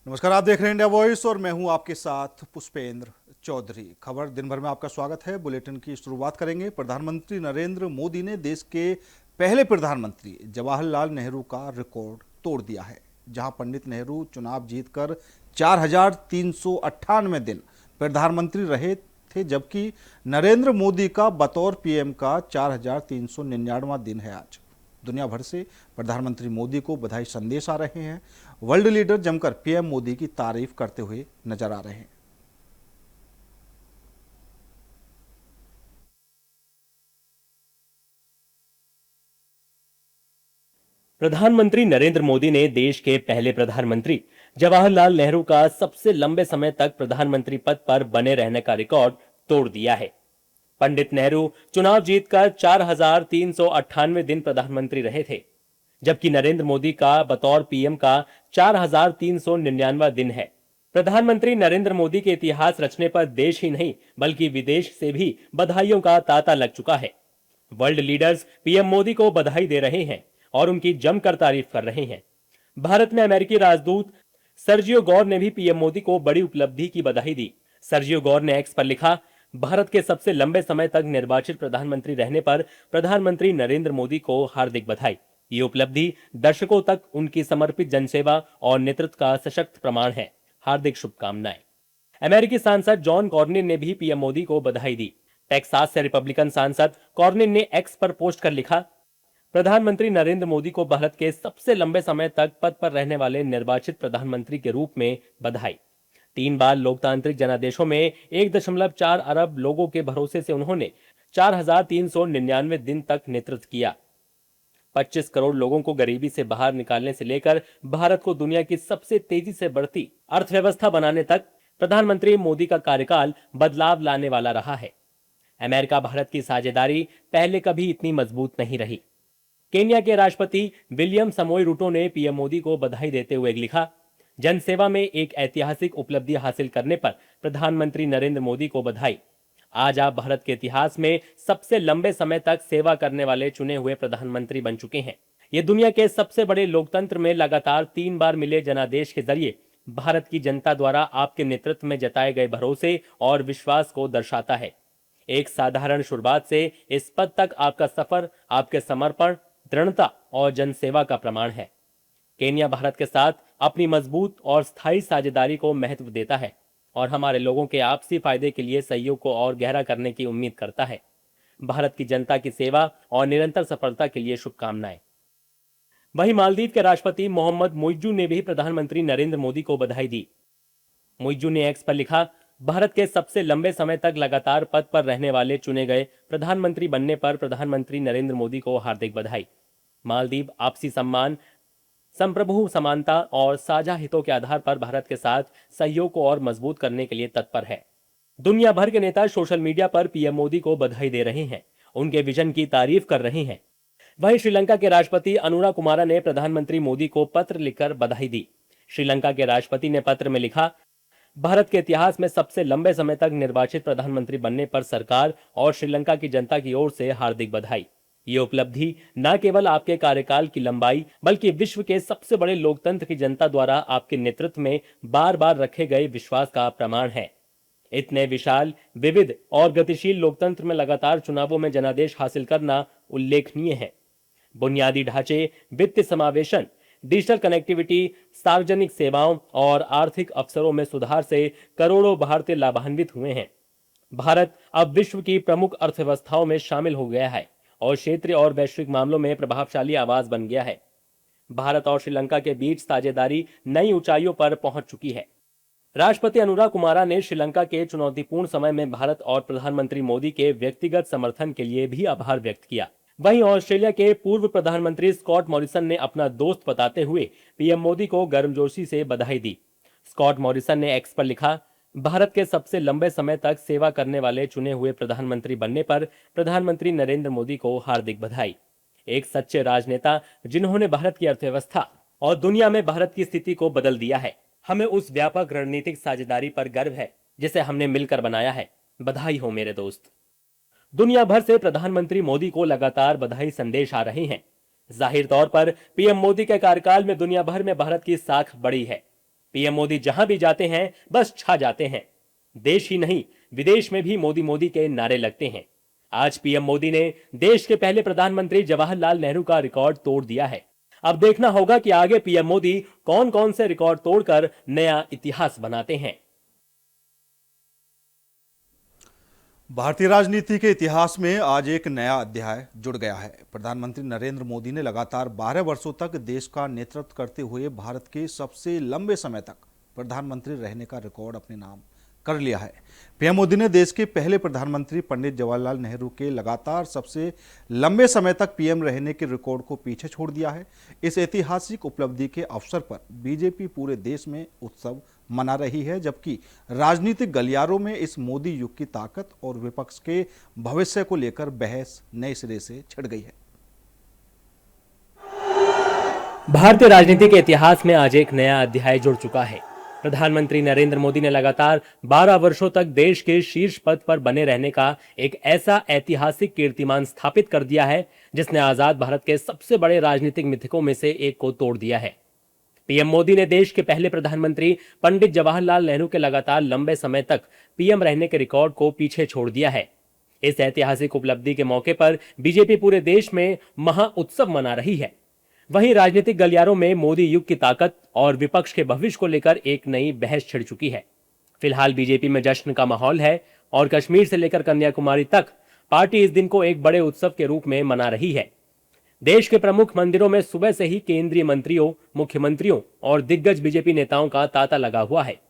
नमस्कार, आप देख रहे हैं इंडिया वॉइस और मैं हूं आपके साथ पुष्पेंद्र चौधरी। खबर दिन भर में आपका स्वागत है। बुलेटिन की शुरुआत करेंगे। प्रधानमंत्री नरेंद्र मोदी ने देश के पहले प्रधानमंत्री जवाहरलाल नेहरू का रिकॉर्ड तोड़ दिया है। जहां पंडित नेहरू चुनाव जीतकर 4,398 दिन प्रधानमंत्री रहे थे, जबकि नरेंद्र मोदी का बतौर पीएम का 4,399वां दिन है आज। दुनिया भर से प्रधानमंत्री मोदी को बधाई संदेश आ रहे हैं। वर्ल्ड लीडर जमकर पीएम मोदी की तारीफ करते हुए नजर आ रहे हैं। प्रधानमंत्री नरेंद्र मोदी ने देश के पहले प्रधानमंत्री जवाहरलाल नेहरू का सबसे लंबे समय तक प्रधानमंत्री पद पर बने रहने का रिकॉर्ड तोड़ दिया है। पंडित नेहरू चुनाव जीतकर 4,398 दिन प्रधानमंत्री रहे थे, जबकि नरेंद्र मोदी का बतौर पीएम का 4,399वां दिन है। प्रधानमंत्री नरेंद्र मोदी के इतिहास रचने पर देश ही नहीं बल्कि विदेश से भी बधाइयों का तांता लग चुका है। वर्ल्ड लीडर्स पीएम मोदी को बधाई दे रहे हैं और उनकी जमकर तारीफ कर रहे हैं। भारत में अमेरिकी राजदूत सर्जियो गौर ने भी पीएम मोदी को बड़ी उपलब्धि की बधाई दी। सर्जियो गौर ने एक्स पर लिखा, भारत के सबसे लंबे समय तक निर्वाचित प्रधानमंत्री रहने पर प्रधानमंत्री नरेंद्र मोदी को हार्दिक बधाई। ये उपलब्धि दर्शकों तक उनकी समर्पित जनसेवा और नेतृत्व का सशक्त प्रमाण है। हार्दिक शुभकामनाएं। अमेरिकी सांसद जॉन कॉर्निन ने भी पीएम मोदी को बधाई दी। टेक्सास से रिपब्लिकन सांसद कॉर्निन ने एक्स पर पोस्ट कर लिखा, प्रधानमंत्री नरेंद्र मोदी को भारत के सबसे लंबे समय तक पद पर रहने वाले निर्वाचित प्रधानमंत्री के रूप में बधाई। 3 बार लोकतांत्रिक जनादेशों में 1.4 अरब लोगों के भरोसे से उन्होंने 4,399 दिन तक नेतृत्व किया। 25 करोड़ लोगों को गरीबी से बाहर निकालने से लेकर भारत को दुनिया की सबसे तेजी से बढ़ती अर्थव्यवस्था बनाने तक प्रधानमंत्री मोदी का कार्यकाल बदलाव लाने वाला रहा है। अमेरिका भारत की साझेदारी पहले कभी इतनी मजबूत नहीं रही। केन्या के राष्ट्रपति विलियम समोई रूटो ने पीएम मोदी को बधाई देते हुए लिखा, जनसेवा में एक ऐतिहासिक उपलब्धि हासिल करने पर प्रधानमंत्री नरेंद्र मोदी को बधाई। आज आप भारत के इतिहास में सबसे लंबे समय तक सेवा करने वाले चुने हुए प्रधानमंत्री बन चुके हैं। ये दुनिया के सबसे बड़े लोकतंत्र में लगातार 3 बार मिले जनादेश के जरिए भारत की जनता द्वारा आपके नेतृत्व में जताए गए भरोसे और विश्वास को दर्शाता है। एक साधारण शुरुआत से इस पद तक आपका सफर आपके समर्पण, दृढ़ता और जनसेवा का प्रमाण है। केन्या भारत के साथ अपनी मजबूत और स्थायी साझेदारी को महत्व देता है और हमारे लोगों के आपसी फायदे के लिए सहयोग को और गहरा करने की उम्मीद करता है। भारत की जनता की सेवा और निरंतर सफलता के लिए शुभकामनाएं। वहीं मालदीव के राष्ट्रपति मोहम्मद मुइज्जू ने भी प्रधानमंत्री नरेंद्र मोदी को बधाई दी। मुइज्जू ने एक्स पर लिखा, भारत के सबसे लंबे समय तक लगातार पद पर रहने वाले चुने गए प्रधानमंत्री बनने पर प्रधानमंत्री नरेंद्र मोदी को हार्दिक बधाई। मालदीव आपसी सम्मान, संप्रभु समानता और साझा हितों के आधार पर भारत के साथ सहयोग को और मजबूत करने के लिए तत्पर है। दुनिया भर के नेता सोशल मीडिया पर पीएम मोदी को बधाई दे रहे हैं, उनके विजन की तारीफ कर रहे हैं। वहीं श्रीलंका के राष्ट्रपति अनुरा कुमारा ने प्रधानमंत्री मोदी को पत्र लिखकर बधाई दी। श्रीलंका के राष्ट्रपति ने पत्र में लिखा, भारत के इतिहास में सबसे लंबे समय तक निर्वाचित प्रधानमंत्री बनने पर सरकार और श्रीलंका की जनता की ओर से हार्दिक बधाई। ये उपलब्धि न केवल आपके कार्यकाल की लंबाई बल्कि विश्व के सबसे बड़े लोकतंत्र की जनता द्वारा आपके नेतृत्व में बार बार रखे गए विश्वास का प्रमाण है। इतने विशाल, विविध और गतिशील लोकतंत्र में लगातार चुनावों में जनादेश हासिल करना उल्लेखनीय है। बुनियादी ढांचे, वित्तीय समावेशन, डिजिटल कनेक्टिविटी, सार्वजनिक सेवाओं और आर्थिक अवसरों में सुधार से करोड़ों भारतीय लाभान्वित हुए हैं। भारत अब विश्व की प्रमुख अर्थव्यवस्थाओं में शामिल हो गया है और क्षेत्रीय और वैश्विक मामलों में प्रभावशाली आवाज बन गया है। भारत और श्रीलंका के बीच साझेदारी नई ऊंचाइयों पर पहुंच चुकी है। राष्ट्रपति अनुरा कुमारा ने श्रीलंका के चुनौतीपूर्ण समय में भारत और प्रधानमंत्री मोदी के व्यक्तिगत समर्थन के लिए भी आभार व्यक्त किया। वहीं ऑस्ट्रेलिया के पूर्व प्रधानमंत्री स्कॉट मॉरिसन ने अपना दोस्त बताते हुए पीएम मोदी को गर्मजोशी से बधाई दी। स्कॉट मॉरिसन ने एक्स पर लिखा, भारत के सबसे लंबे समय तक सेवा करने वाले चुने हुए प्रधानमंत्री बनने पर प्रधानमंत्री नरेंद्र मोदी को हार्दिक बधाई। एक सच्चे राजनेता जिन्होंने भारत की अर्थव्यवस्था और दुनिया में भारत की स्थिति को बदल दिया है। हमें उस व्यापक रणनीतिक साझेदारी पर गर्व है जिसे हमने मिलकर बनाया है। बधाई हो मेरे दोस्त। दुनिया भर से प्रधानमंत्री मोदी को लगातार बधाई संदेश आ रहे हैं। जाहिर तौर पर पीएम मोदी के कार्यकाल में दुनिया भर में भारत की साख बढ़ी है। पीएम मोदी जहां भी जाते हैं बस छा जाते हैं। देश ही नहीं, विदेश में भी मोदी मोदी के नारे लगते हैं। आज पीएम मोदी ने देश के पहले प्रधानमंत्री जवाहरलाल नेहरू का रिकॉर्ड तोड़ दिया है। अब देखना होगा कि आगे पीएम मोदी कौन कौन से रिकॉर्ड तोड़कर नया इतिहास बनाते हैं। भारतीय राजनीति के इतिहास में आज एक नया अध्याय जुड़ गया है। प्रधानमंत्री नरेंद्र मोदी ने लगातार 12 वर्षों तक देश का नेतृत्व करते हुए भारत के सबसे लंबे समय तक प्रधानमंत्री रहने का रिकॉर्ड अपने नाम कर लिया है। पीएम मोदी ने देश के पहले प्रधानमंत्री पंडित जवाहरलाल नेहरू के लगातार सबसे लंबे समय तक पीएम रहने के रिकॉर्ड को पीछे छोड़ दिया है। इस ऐतिहासिक उपलब्धि के अवसर पर बीजेपी पूरे देश में उत्सव मना रही है, जबकि राजनीतिक गलियारों में इस मोदी युग की ताकत और विपक्ष के भविष्य को लेकर बहस नए सिरे से छिड़ गई है। भारतीय राजनीति के इतिहास में आज एक नया अध्याय जुड़ चुका है। प्रधानमंत्री नरेंद्र मोदी ने लगातार 12 वर्षों तक देश के शीर्ष पद पर बने रहने का एक ऐसा ऐतिहासिक कीर्तिमान स्थापित कर दिया है जिसने आजाद भारत के सबसे बड़े राजनीतिक मिथकों में से एक को तोड़ दिया है। पीएम मोदी ने देश के पहले प्रधानमंत्री पंडित जवाहरलाल नेहरू के लगातार लंबे समय तक पीएम रहने के रिकॉर्ड को पीछे छोड़ दिया है। इस ऐतिहासिक उपलब्धि के मौके पर बीजेपी पूरे देश में महा उत्सव मना रही है। वहीं राजनीतिक गलियारों में मोदी युग की ताकत और विपक्ष के भविष्य को लेकर एक नई बहस छिड़ चुकी है। फिलहाल बीजेपी में जश्न का माहौल है और कश्मीर से लेकर कन्याकुमारी तक पार्टी इस दिन को एक बड़े उत्सव के रूप में मना रही है। देश के प्रमुख मंदिरों में सुबह से ही केंद्रीय मंत्रियों, मुख्यमंत्रियों और दिग्गज बीजेपी नेताओं का तांता लगा हुआ है।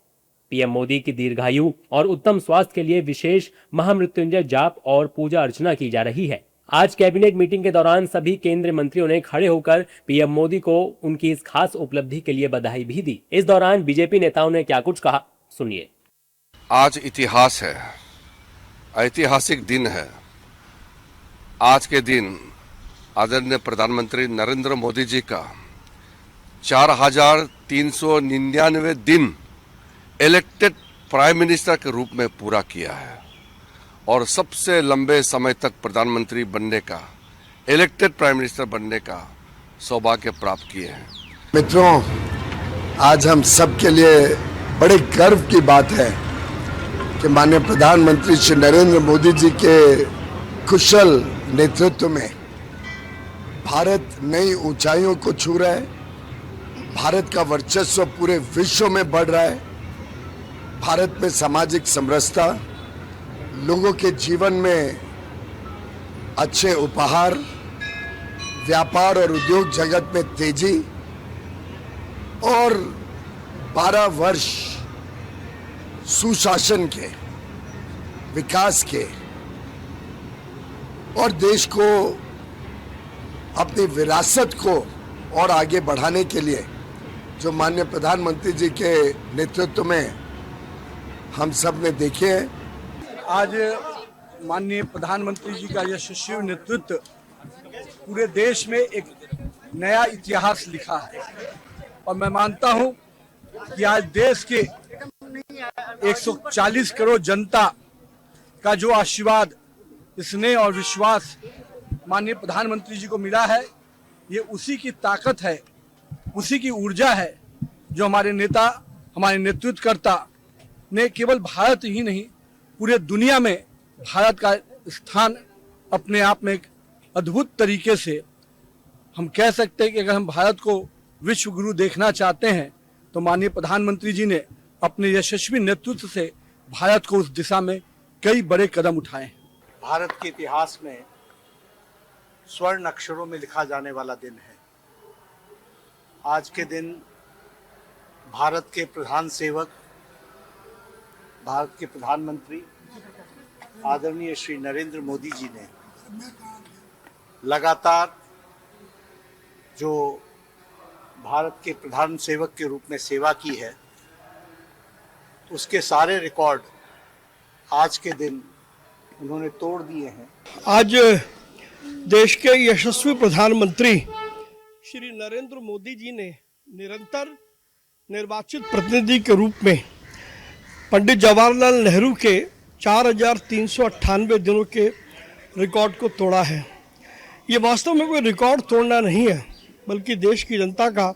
पीएम मोदी की दीर्घायु और उत्तम स्वास्थ्य के लिए विशेष महामृत्युंजय जाप और पूजा अर्चना की जा रही है। आज कैबिनेट मीटिंग के दौरान सभी केंद्रीय मंत्रियों ने खड़े होकर पीएम मोदी को उनकी इस खास उपलब्धि के लिए बधाई भी दी। इस दौरान बीजेपी नेताओं ने क्या कुछ कहा, सुनिए। आज इतिहास है, ऐतिहासिक दिन है। आज के दिन आदरणीय प्रधानमंत्री नरेंद्र मोदी जी का 4399 दिन इलेक्टेड प्राइम मिनिस्टर के रूप में पूरा किया है और सबसे लंबे समय तक प्रधानमंत्री बनने का, इलेक्टेड प्राइम मिनिस्टर बनने का सौभाग्य प्राप्त किए हैं। मित्रों, आज हम सब के लिए बड़े गर्व की बात है कि माननीय प्रधानमंत्री श्री नरेंद्र मोदी जी के कुशल नेतृत्व में भारत नई ऊंचाइयों को छू रहा है। भारत का वर्चस्व पूरे विश्व में बढ़ रहा है। भारत में सामाजिक समरसता, लोगों के जीवन में अच्छे उपहार, व्यापार और उद्योग जगत में तेजी और 12 वर्ष सुशासन के, विकास के और देश को अपनी विरासत को और आगे बढ़ाने के लिए जो माननीय प्रधानमंत्री जी के नेतृत्व में हम सब ने देखे हैं। आज माननीय प्रधानमंत्री जी का यशस्वी नेतृत्व पूरे देश में एक नया इतिहास लिखा है और मैं मानता हूं कि आज देश के 140 करोड़ जनता का जो आशीर्वाद, स्नेह और विश्वास माननीय प्रधानमंत्री जी को मिला है, ये उसी की ताकत है, उसी की ऊर्जा है जो हमारे नेता, हमारे नेतृत्वकर्ता ने केवल भारत ही नहीं पूरे दुनिया में भारत का स्थान अपने आप में एक अद्भुत तरीके से हम कह सकते हैं कि अगर हम भारत को विश्व गुरु देखना चाहते हैं तो माननीय प्रधानमंत्री जी ने अपने यशस्वी नेतृत्व से भारत को उस दिशा में कई बड़े कदम उठाए हैं। भारत के इतिहास में स्वर्ण अक्षरों में लिखा जाने वाला दिन है। आज के दिन भारत के प्रधान सेवक, भारत के प्रधानमंत्री आदरणीय श्री नरेंद्र मोदी जी ने लगातार जो भारत के प्रधान सेवक के रूप में सेवा की है, उसके सारे रिकॉर्ड आज के दिन उन्होंने तोड़ दिए हैं। आज देश के यशस्वी प्रधानमंत्री श्री नरेंद्र मोदी जी ने निरंतर निर्वाचित प्रतिनिधि के रूप में पंडित जवाहरलाल नेहरू के 4398 दिनों के रिकॉर्ड को तोड़ा है। ये वास्तव में कोई रिकॉर्ड तोड़ना नहीं है, बल्कि देश की जनता का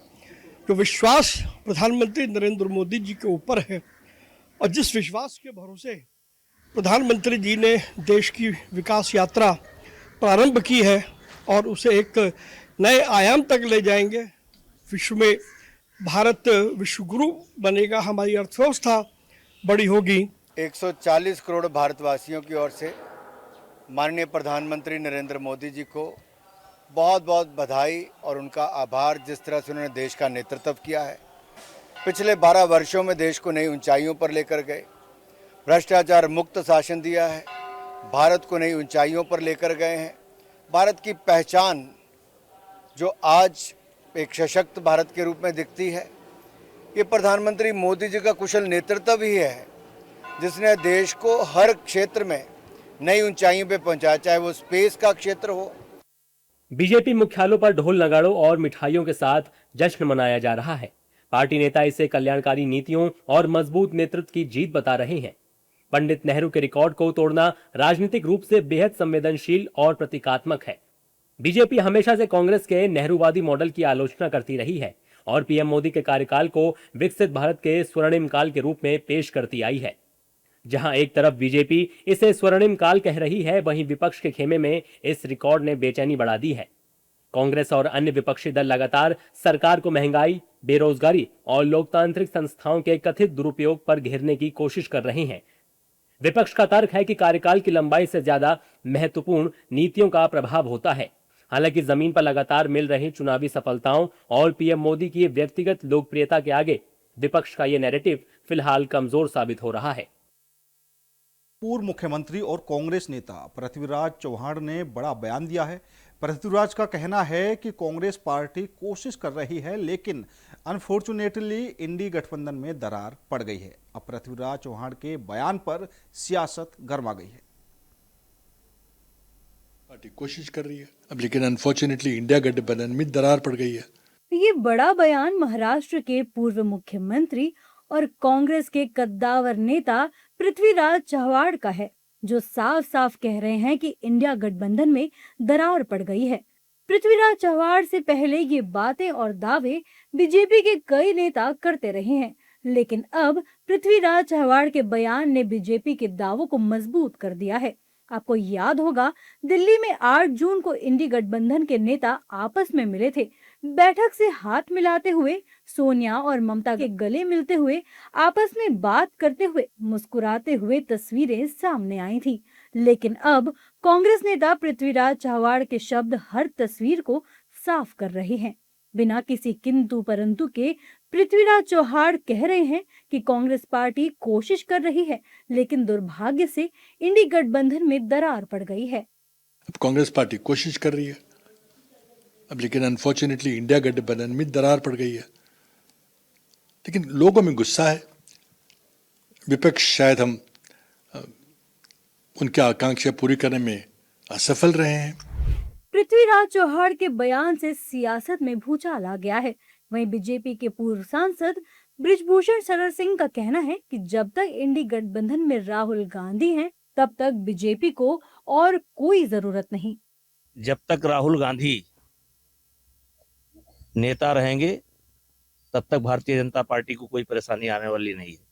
जो जो विश्वास प्रधानमंत्री नरेंद्र मोदी जी के ऊपर है और जिस विश्वास के भरोसे प्रधानमंत्री जी ने देश की विकास यात्रा प्रारंभ की है और उसे एक नए आयाम तक ले जाएंगे। विश्व में भारत विश्व गुरु बनेगा, हमारी अर्थव्यवस्था बड़ी होगी। 140 करोड़ भारतवासियों की ओर से माननीय प्रधानमंत्री नरेंद्र मोदी जी को बहुत बहुत बधाई और उनका आभार, जिस तरह से उन्होंने देश का नेतृत्व किया है। पिछले 12 वर्षों में देश को नई ऊंचाइयों पर लेकर गए, भ्रष्टाचार मुक्त शासन दिया है, भारत को नई ऊंचाइयों पर लेकर गए हैं। भारत की पहचान जो आज एक सशक्त भारत के रूप में दिखती है, ये प्रधानमंत्री मोदी जी का कुशल नेतृत्व ही है, जिसने देश को हर क्षेत्र में नई ऊंचाइयों पे पहुंचाया, चाहे वो स्पेस का क्षेत्र हो। बीजेपी मुख्यालयों पर ढोल नगाड़ों और मिठाइयों के साथ जश्न मनाया जा रहा है। पार्टी नेता इसे कल्याणकारी नीतियों और मजबूत नेतृत्व की जीत बता रहे हैं। पंडित नेहरू के रिकॉर्ड को तोड़ना राजनीतिक रूप से बेहद संवेदनशील और प्रतीकात्मक है। बीजेपी हमेशा से कांग्रेस के नेहरूवादी मॉडल की आलोचना करती रही है और पीएम मोदी के कार्यकाल को विकसित भारत के स्वर्णिम काल के रूप में पेश करती आई है। जहां एक तरफ बीजेपी इसे स्वर्णिम काल कह रही है, वहीं विपक्ष के खेमे में इस रिकॉर्ड ने बेचैनी बढ़ा दी है। कांग्रेस और अन्य विपक्षी दल लगातार सरकार को महंगाई, बेरोजगारी और लोकतांत्रिक संस्थाओं के कथित दुरुपयोग पर घेरने की कोशिश कर रहे हैं। विपक्ष का तर्क है कि कार्यकाल की लंबाई से ज्यादा महत्वपूर्ण नीतियों का प्रभाव होता है। हालांकि जमीन पर लगातार मिल रही चुनावी सफलताओं और पीएम मोदी की व्यक्तिगत लोकप्रियता के आगे विपक्ष का यह नैरेटिव फिलहाल कमजोर साबित हो रहा है। पूर्व मुख्यमंत्री और कांग्रेस नेता पृथ्वीराज चौहान ने बड़ा बयान दिया है। पृथ्वीराज का कहना है कि कांग्रेस पार्टी कोशिश कर रही है, लेकिन अनफॉर्चुनेटली इंडी गठबंधन में दरार पड़ गई है। अब पृथ्वीराज चौहान के बयान पर सियासत गर्मा गई है। पार्टी कोशिश कर रही है अब, लेकिन अनफॉर्चुनेटली इंडिया गठबंधन में दरार पड़ गई है। ये बड़ा बयान महाराष्ट्र के पूर्व मुख्यमंत्री और कांग्रेस के कद्दावर नेता पृथ्वीराज चव्हाण का है, जो साफ साफ कह रहे हैं कि इंडिया गठबंधन में दरार पड़ गई है। पृथ्वीराज चव्हाण से पहले ये बातें और दावे बीजेपी के कई नेता करते रहे हैं, लेकिन अब पृथ्वीराज चव्हाण के बयान ने बीजेपी के दावों को मजबूत कर दिया है। आपको याद होगा, दिल्ली में 8 जून को इंडी गठबंधन के नेता आपस में मिले थे। बैठक से हाथ मिलाते हुए, सोनिया और ममता के गले मिलते हुए, आपस में बात करते हुए, मुस्कुराते हुए तस्वीरें सामने आई थी। लेकिन अब कांग्रेस नेता पृथ्वीराज चव्हाण के शब्द हर तस्वीर को साफ कर रहे हैं। बिना किसी किंतु परंतु के पृथ्वीराज चव्हाण कह रहे हैं कि कांग्रेस पार्टी कोशिश कर रही है, लेकिन दुर्भाग्य से इंडी गठबंधन में दरार पड़ गई है। अब कांग्रेस पार्टी कोशिश कर रही है अब, लेकिन अनफॉर्चुनेटली इंडिया गठबंधन में दरार पड़ गई है। लेकिन लोगों में गुस्सा है। विपक्ष शायद हम उनकी आकांक्षा पूरी करने में असफल रहे हैं। पृथ्वीराज चव्हाण के बयान से सियासत में भूचाल आ गया है। वहीं बीजेपी के पूर्व सांसद बृजभूषण शरण सिंह का कहना है कि जब तक इंडी गठबंधन में राहुल गांधी हैं, तब तक बीजेपी को और कोई जरूरत नहीं। जब तक राहुल गांधी नेता रहेंगे, तब तक भारतीय जनता पार्टी को कोई परेशानी आने वाली नहीं है।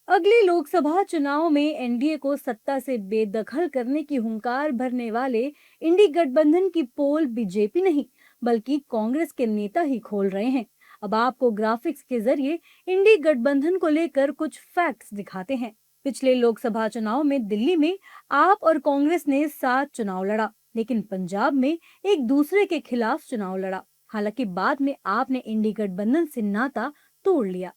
अगले लोकसभा चुनाव में एनडीए को सत्ता से बेदखल करने की हुंकार भरने वाले इंडी गठबंधन की पोल बीजेपी नहीं, बल्कि कांग्रेस के नेता ही खोल रहे हैं। अब आपको ग्राफिक्स के जरिए इंडी गठबंधन को लेकर कुछ फैक्ट्स दिखाते हैं। पिछले लोकसभा चुनाव में दिल्ली में आप और कांग्रेस ने 7 चुनाव लड़ा, लेकिन पंजाब में एक दूसरे के खिलाफ चुनाव लड़ा। हालांकि बाद में आपने इंडी गठबंधन से नाता तोड़ लिया।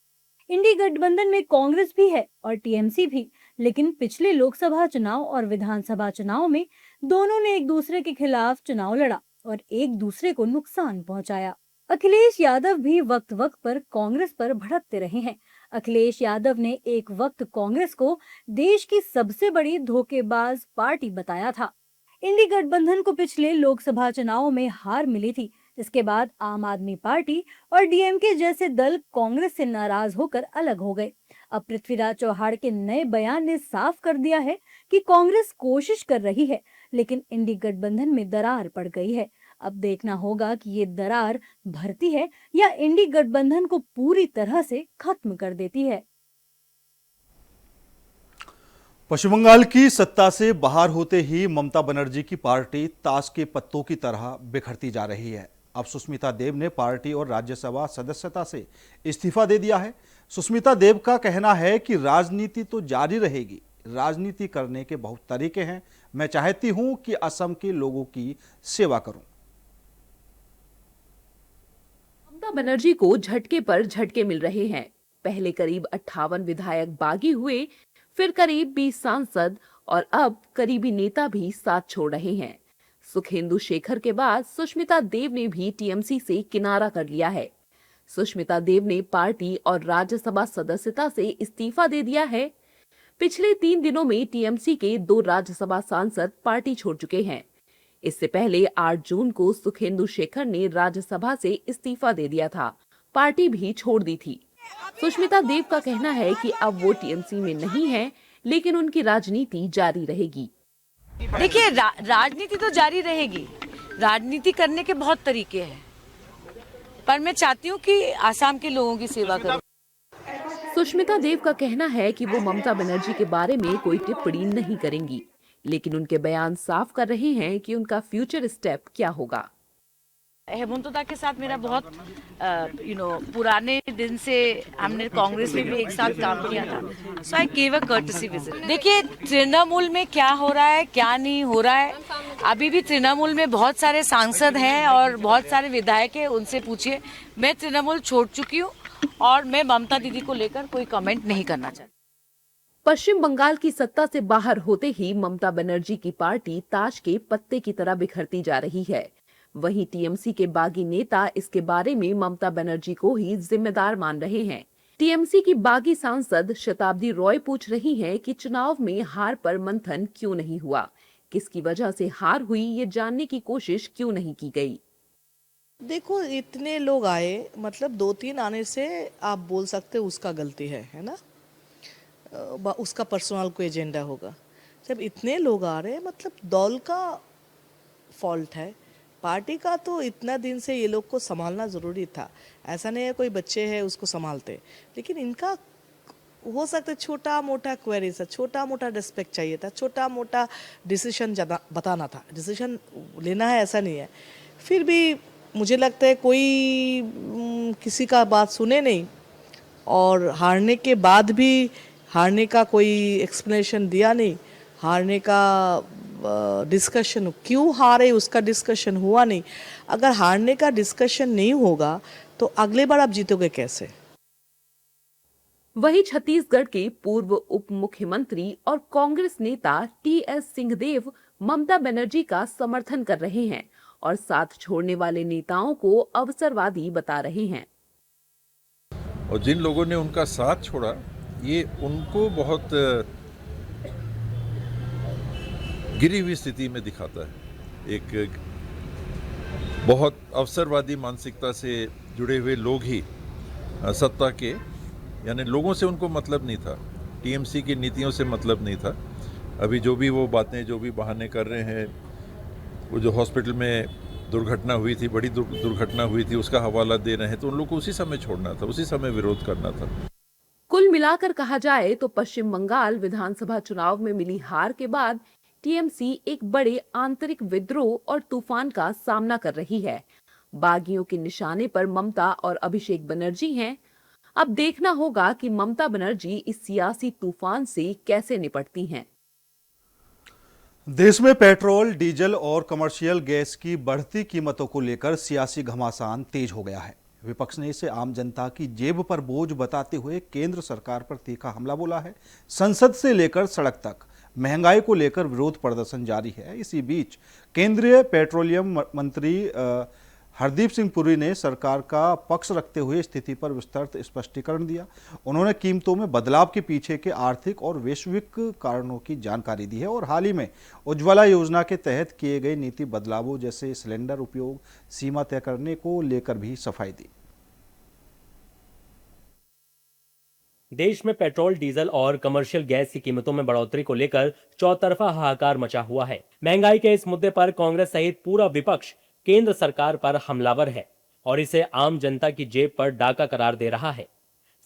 इंडी गठबंधन में कांग्रेस भी है और टीएमसी भी, लेकिन पिछले लोकसभा चुनाव और विधानसभा चुनाव में दोनों ने एक दूसरे के खिलाफ चुनाव लड़ा और एक दूसरे को नुकसान पहुंचाया। अखिलेश यादव भी वक्त वक्त पर कांग्रेस पर भड़कते रहे हैं। अखिलेश यादव ने एक वक्त कांग्रेस को देश की सबसे बड़ी धोखेबाज पार्टी बताया था। इंडी गठबंधन को पिछले लोकसभा चुनाव में हार मिली थी। इसके बाद आम आदमी पार्टी और डीएमके जैसे दल कांग्रेस से नाराज होकर अलग हो गए। अब पृथ्वीराज चव्हाण के नए बयान ने साफ कर दिया है कि कांग्रेस कोशिश कर रही है, लेकिन इंडी गठबंधन में दरार पड़ गई है। अब देखना होगा कि ये दरार भरती है या इंडी गठबंधन को पूरी तरह से खत्म कर देती है। पश्चिम बंगाल की सत्ता से बाहर होते ही ममता बनर्जी की पार्टी ताश के पत्तों की तरह बिखरती जा रही है। अब सुष्मिता देव ने पार्टी और राज्यसभा सदस्यता से इस्तीफा दे दिया है। सुष्मिता देव का कहना है कि राजनीति तो जारी रहेगी, राजनीति करने के बहुत तरीके हैं, मैं चाहती हूं कि असम के लोगों की सेवा करूं। ममता बनर्जी को झटके पर झटके मिल रहे हैं। पहले करीब 58 विधायक बागी हुए, फिर करीब 20 सांसद और अब करीबी नेता भी साथ छोड़ रहे हैं। सुखेंदु शेखर के बाद सुष्मिता देव ने भी टीएमसी से किनारा कर लिया है। सुष्मिता देव ने पार्टी और राज्यसभा सदस्यता से इस्तीफा दे दिया है। पिछले 3 दिनों में टीएमसी के 2 राज्यसभा सांसद पार्टी छोड़ चुके हैं। इससे पहले 8 जून को सुखेंदु शेखर ने राज्यसभा से इस्तीफा दे दिया था, पार्टी भी छोड़ दी थी। सुष्मिता देव का कहना है कि अब वो टीएमसी में नहीं है, लेकिन उनकी राजनीति जारी रहेगी। देखिए, राजनीति तो जारी रहेगी। राजनीति करने के बहुत तरीके हैं, पर मैं चाहती हूँ कि आसाम के लोगों की सेवा करूं। सुष्मिता देव का कहना है कि वो ममता बनर्जी के बारे में कोई टिप्पणी नहीं करेंगी, लेकिन उनके बयान साफ कर रहे हैं कि उनका फ्यूचर स्टेप क्या होगा। हेमंतदा के साथ मेरा बहुत पुराने दिन से हमने कांग्रेस में भी एक साथ काम किया था, so I give a courtesy visit. देखिए, तृणमूल में क्या हो रहा है क्या नहीं हो रहा है, अभी भी तृणमूल में बहुत सारे सांसद हैं और बहुत सारे विधायक हैं, उनसे पूछिए। मैं तृणमूल छोड़ चुकी हूँ और मैं ममता दीदी को लेकर कोई कमेंट नहीं करना चाहती। पश्चिम बंगाल की सत्ता से बाहर होते ही ममता बनर्जी की पार्टी ताश के पत्ते की तरह बिखरती जा रही है। वहीं टीएमसी के बागी नेता इसके बारे में ममता बनर्जी को ही जिम्मेदार मान रहे हैं। टीएमसी की बागी सांसद शताब्दी रॉय पूछ रही हैं कि चुनाव में हार पर मंथन क्यों नहीं हुआ, किसकी वजह से हार हुई, ये जानने की कोशिश क्यों नहीं की गई। देखो, इतने लोग आए, मतलब 2-3 आने से आप बोल सकते हो उसका गलती है ना, उसका पर्सनल कोई एजेंडा होगा। जब इतने लोग आ रहे हैं, मतलब दल का फॉल्ट है, पार्टी का तो इतना दिन से ये लोग को संभालना ज़रूरी था। ऐसा नहीं है कोई बच्चे हैं उसको संभालते, लेकिन इनका हो सकता है छोटा मोटा क्वेरी था, छोटा मोटा रिस्पेक्ट चाहिए था, छोटा मोटा डिसीजन बताना था। डिसीजन लेना है ऐसा नहीं है, फिर भी मुझे लगता है कोई किसी का बात सुने नहीं, और हारने के बाद भी हारने का कोई एक्सप्लेनेशन दिया नहीं, हारने का डिस्कशन क्यों हारे उसका डिस्कशन हुआ नहीं। अगर हारने का डिस्कशन नहीं होगा तो अगले बार आप जीतोगे कैसे। वहीं छत्तीसगढ़ के पूर्व उप मुख्यमंत्री और कांग्रेस नेता टीएस सिंहदेव ममता बनर्जी का समर्थन कर रहे हैं और साथ छोड़ने वाले नेताओं को अवसरवादी बता रहे हैं। और जिन लोगों ने उनका साथ छोड़ा, ये उनको बहुत गिरी हुई स्थिति में दिखाता है। एक बहुत अवसरवादी मानसिकता से जुड़े हुए लोग ही सत्ता के, यानी लोगों से उनको मतलब नहीं था, टीएमसी की नीतियों से मतलब नहीं था। अभी जो भी वो बातें, जो भी बहाने कर रहे हैं, वो जो हॉस्पिटल में दुर्घटना हुई थी, बड़ी दुर्घटना हुई थी, उसका हवाला दे रहे हैं, तो उन लोग को उसी समय छोड़ना था, उसी समय विरोध करना था। कुल मिलाकर कहा जाए तो पश्चिम बंगाल विधानसभा चुनाव में मिली हार के बाद टीएमसी एक बड़े आंतरिक विद्रोह और तूफान का सामना कर रही है। बागियों के निशाने पर ममता और अभिषेक बनर्जी हैं। अब देखना होगा कि ममता बनर्जी इस सियासी तूफान से कैसे निपटती हैं। देश में पेट्रोल, डीजल और कमर्शियल गैस की बढ़ती कीमतों को लेकर सियासी घमासान तेज हो गया है। विपक्ष ने इसे आम जनता की जेब पर बोझ बताते हुए केंद्र सरकार पर तीखा हमला बोला है। संसद से लेकर सड़क तक महंगाई को लेकर विरोध प्रदर्शन जारी है। इसी बीच केंद्रीय पेट्रोलियम मंत्री हरदीप सिंह पुरी ने सरकार का पक्ष रखते हुए स्थिति पर विस्तृत स्पष्टीकरण दिया। उन्होंने कीमतों में बदलाव के पीछे के आर्थिक और वैश्विक कारणों की जानकारी दी है और हाल ही में उज्ज्वला योजना के तहत किए गए नीति बदलावों जैसे सिलेंडर उपयोग सीमा तय करने को लेकर भी सफाई दी। देश में पेट्रोल, डीजल और कमर्शियल गैस की कीमतों में बढ़ोतरी को लेकर चौतरफा हाहाकार मचा हुआ है। महंगाई के इस मुद्दे पर कांग्रेस सहित पूरा विपक्ष केंद्र सरकार पर हमलावर है और इसे आम जनता की जेब पर डाका करार दे रहा है।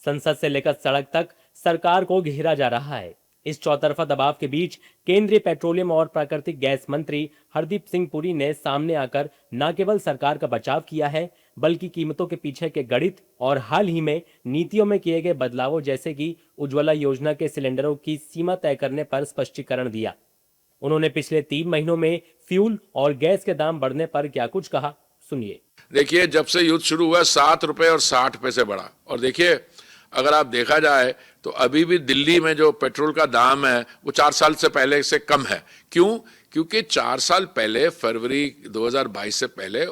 संसद से लेकर सड़क तक सरकार को घेरा जा रहा है। इस चौतरफा दबाव के बीच केंद्रीय पेट्रोलियम और प्राकृतिक गैस मंत्री हरदीप सिंह पुरी ने सामने आकर न केवल सरकार का बचाव किया है, बल्कि कीमतों के पीछे के गणित और हाल ही में नीतियों में किए गए बदलावों जैसे कि उज्ज्वला योजना के सिलेंडरों की सीमा तय करने पर स्पष्टीकरण दिया। उन्होंने पिछले 3 महीनों में फ्यूल और गैस के दाम बढ़ने पर क्या कुछ कहा, सुनिए। देखिए, जब से युद्ध शुरू हुआ 7 रुपए और 60 पैसे बढ़ा। और देखिए, अगर आप देखा जाए तो अभी भी दिल्ली में जो पेट्रोल का दाम है वो 4 साल से पहले से कम है। क्यों? क्योंकि 4 साल पहले, फरवरी 2022 से पहले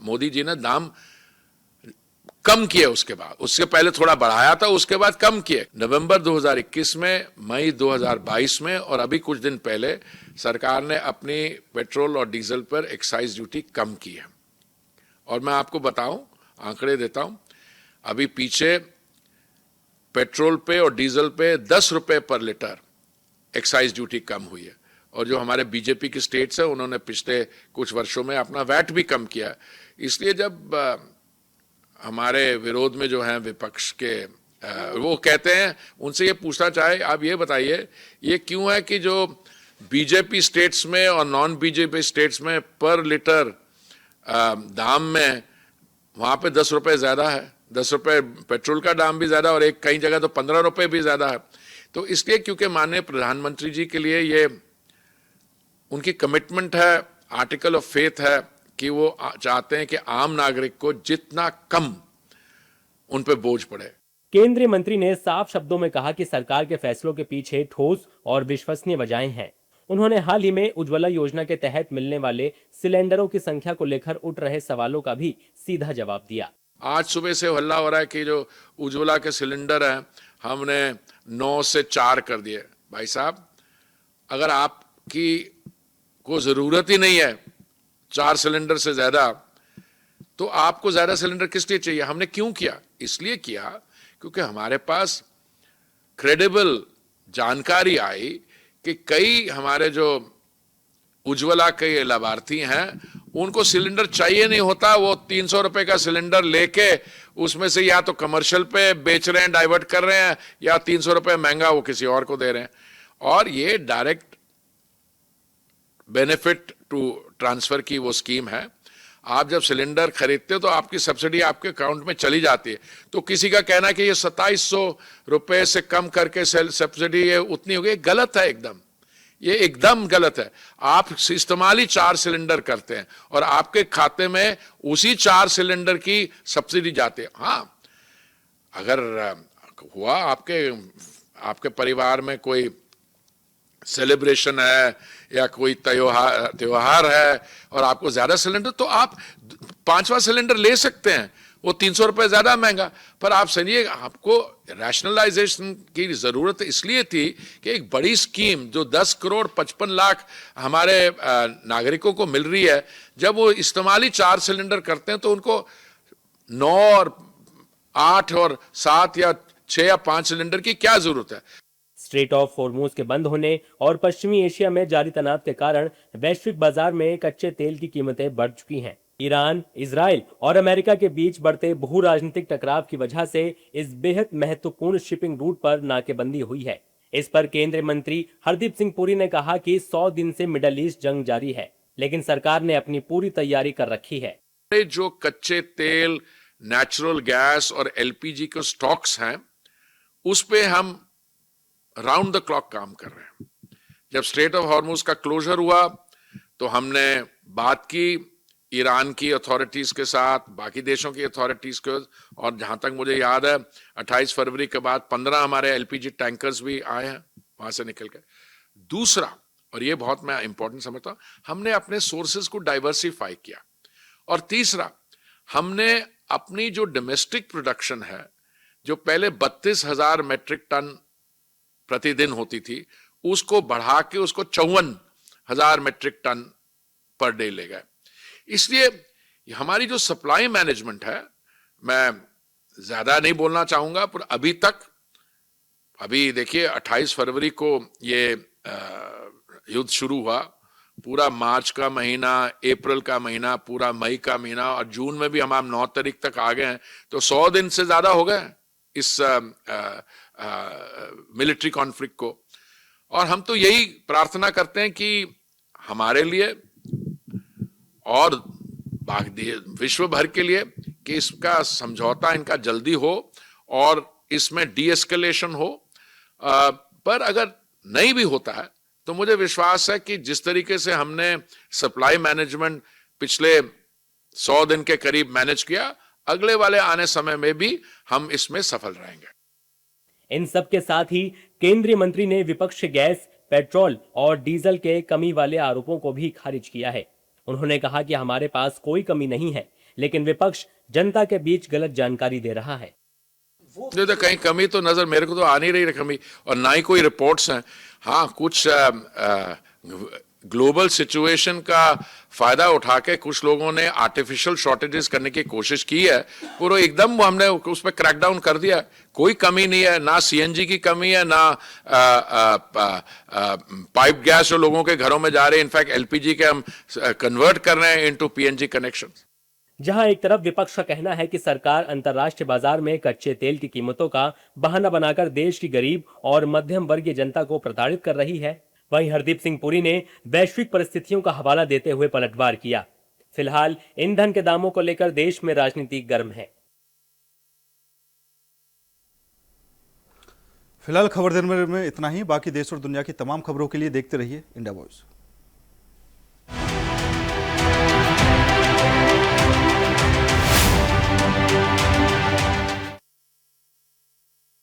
मोदी जी ने दाम कम किए। उसके पहले थोड़ा बढ़ाया था, उसके बाद कम किए। नवंबर 2021 में, मई 2022 में और अभी कुछ दिन पहले सरकार ने अपनी पेट्रोल और डीजल पर एक्साइज ड्यूटी कम की है। और मैं आपको बताऊं, आंकड़े देता हूं, अभी पीछे पेट्रोल पे और डीजल पे 10 रुपए पर लीटर एक्साइज ड्यूटी कम हुई है। और जो हमारे बीजेपी की स्टेट्स है उन्होंने पिछले कुछ वर्षों में अपना वैट भी कम किया। इसलिए जब हमारे विरोध में जो हैं विपक्ष के वो कहते हैं, उनसे ये पूछना चाहे, आप ये बताइए ये क्यों है कि जो बीजेपी स्टेट्स में और नॉन बीजेपी स्टेट्स में पर लीटर दाम में वहां पे 10 रुपए ज्यादा है। 10 रुपए पेट्रोल का दाम भी ज्यादा और कई जगह तो 15 रुपए भी ज्यादा है। तो इसलिए क्योंकि माननीय प्रधानमंत्री जी के लिए ये उनकी कमिटमेंट है, आर्टिकल ऑफ फेथ है कि वो चाहते हैं कि आम नागरिक को जितना कम उन पे बोझ पड़े। केंद्रीय मंत्री ने साफ शब्दों में कहा कि सरकार के फैसलों के पीछे ठोस और विश्वसनीय वजहें हैं। उन्होंने हाल ही में उज्ज्वला योजना के तहत मिलने वाले सिलेंडरों की संख्या को लेकर उठ रहे सवालों का भी सीधा जवाब दिया। आज सुबह से हल्ला हो रहा है कि जो उज्ज्वला के सिलेंडर हैं हमने 9 से 4 कर दिए। भाई साहब, अगर आपकी को जरूरत ही नहीं है 4 सिलेंडर से ज्यादा, तो आपको ज्यादा सिलेंडर किस लिए चाहिए? हमने क्यों किया? इसलिए किया क्योंकि हमारे पास क्रेडिबल जानकारी आई कि कई हमारे जो उज्ज्वला के लाभार्थी हैं उनको सिलेंडर चाहिए नहीं होता। वो 300 रुपए का सिलेंडर लेके उसमें से या तो कमर्शियल पे बेच रहे हैं, डाइवर्ट कर रहे हैं, या 300 रुपए महंगा वो किसी और को दे रहे हैं। और ये डायरेक्ट बेनिफिट टू ट्रांसफर की वो स्कीम है। आप जब सिलेंडर खरीदते हो तो आपकी सब्सिडी आपके अकाउंट में चली जाती है। तो किसी का कहना है कि ये 2700 रुपए से कम करके सब्सिडी ये उतनी हो गई, गलत है एकदम। ये एकदम गलत है। आप इस्तेमाल ही 4 सिलेंडर करते हैं और आपके खाते में उसी 4 सिलेंडर की सब्सिडी जाती है। हाँ, अगर हुआ आपके परिवार में कोई सेलिब्रेशन है या कोई त्योहार है और आपको ज्यादा सिलेंडर, तो आप 5वां सिलेंडर ले सकते हैं। वो 300 रुपए ज्यादा महंगा। पर आप समझिए, आपको रैशनलाइजेशन की जरूरत इसलिए थी कि एक बड़ी स्कीम जो 10 करोड़ 55 लाख हमारे नागरिकों को मिल रही है, जब वो इस्तेमाली 4 सिलेंडर करते हैं तो उनको 9 और 8 और 7 या 6 या 5 सिलेंडर की क्या जरूरत है? स्ट्रेट ऑफ हॉर्मुज के बंद होने और पश्चिमी एशिया में जारी तनाव के कारण वैश्विक बाजार में कच्चे तेल की कीमतें बढ़ चुकी हैं। ईरान, इजराइल और अमेरिका के बीच बढ़ते भू राजनीतिक टकराव की वजह से इस बेहद महत्वपूर्ण शिपिंग रूट पर नाकेबंदी हुई है। इस पर केंद्रीय मंत्री हरदीप सिंह पुरी ने कहा कि 100 दिन से मिडल ईस्ट जंग जारी है, लेकिन सरकार ने अपनी पूरी तैयारी कर रखी है। जो कच्चे तेल, नेचुरल गैस और एलपीजी के स्टॉक्स हैं, उस पे हम राउंड द क्लॉक काम कर रहे हैं। जब स्ट्रेट ऑफ हॉर्मुज का क्लोजर हुआ तो हमने बात की ईरान की अथॉरिटीज के साथ, बाकी देशों की अथॉरिटीज के, और जहां तक मुझे याद है 28 फरवरी के बाद 15 हमारे एलपीजी टैंकर्स भी आए हैं वहां से निकल के। दूसरा, और ये बहुत मैं इंपॉर्टेंट समझता हूं, हमने अपने सोर्सेज को डाइवर्सिफाई किया। और तीसरा, हमने अपनी जो डोमेस्टिक प्रोडक्शन है, जो पहले 32,000 मेट्रिक टन प्रतिदिन होती थी, उसको बढ़ा के उसको 54,000 मेट्रिक टन पर डे ले गए। इसलिए हमारी जो सप्लाई मैनेजमेंट है, मैं ज्यादा नहीं बोलना चाहूंगा, पर अभी देखिए 28 फरवरी को ये युद्ध शुरू हुआ, पूरा मार्च का महीना, अप्रैल का महीना, पूरा मई का महीना और जून में भी हम 9 तारीख तक आ गए हैं, तो 100 दिन से ज्यादा हो गए इस मिलिट्री कॉन्फ्लिक्ट को। और हम तो यही प्रार्थना करते हैं कि हमारे लिए और विश्व भर के लिए कि इसका समझौता इनका जल्दी हो और इसमें डी-एस्केलेशन हो। पर अगर नहीं भी होता है तो मुझे विश्वास है कि जिस तरीके से हमने सप्लाई मैनेजमेंट पिछले 100 दिन के करीब मैनेज किया, अगले वाले आने समय में भी हम इसमें सफल रहेंगे। इन सब के साथ ही केंद्रीय मंत्री ने विपक्ष गैस, पेट्रोल और डीजल के कमी वाले आरोपों को भी खारिज किया है। उन्होंने कहा कि हमारे पास कोई कमी नहीं है, लेकिन विपक्ष जनता के बीच गलत जानकारी दे रहा है। तो कहीं कमी तो नजर मेरे को तो आ नहीं रही कमी, और ना ही कोई रिपोर्ट्स हैं। हाँ, कुछ ग्लोबल सिचुएशन का फायदा उठा के कुछ लोगों ने आर्टिफिशियल शॉर्टेजेस करने की कोशिश की है, पूरा एकदम हमने उस पर क्रैकडाउन कर दिया। कोई कमी नहीं है, ना सीएनजी की कमी है, ना पाइप गैस जो लोगों के घरों में जा रहे हैं, इनफैक्ट एलपीजी के हम कन्वर्ट कर रहे हैं इनटू पीएनजी कनेक्शन। जहां एक तरफ विपक्ष का कहना है कि सरकार अंतर्राष्ट्रीय बाजार में कच्चे तेल की कीमतों का बहाना बनाकर देश की गरीब और मध्यम वर्गीय जनता को प्रताड़ित कर रही है, वहीं हरदीप सिंह पुरी ने वैश्विक परिस्थितियों का हवाला देते हुए पलटवार किया। फिलहाल ईंधन के दामों को लेकर देश में राजनीति गर्म है। फिलहाल खबर दिन भर में इतना ही। बाकी देश और दुनिया की तमाम खबरों के लिए देखते रहिए इंडिया वॉइस।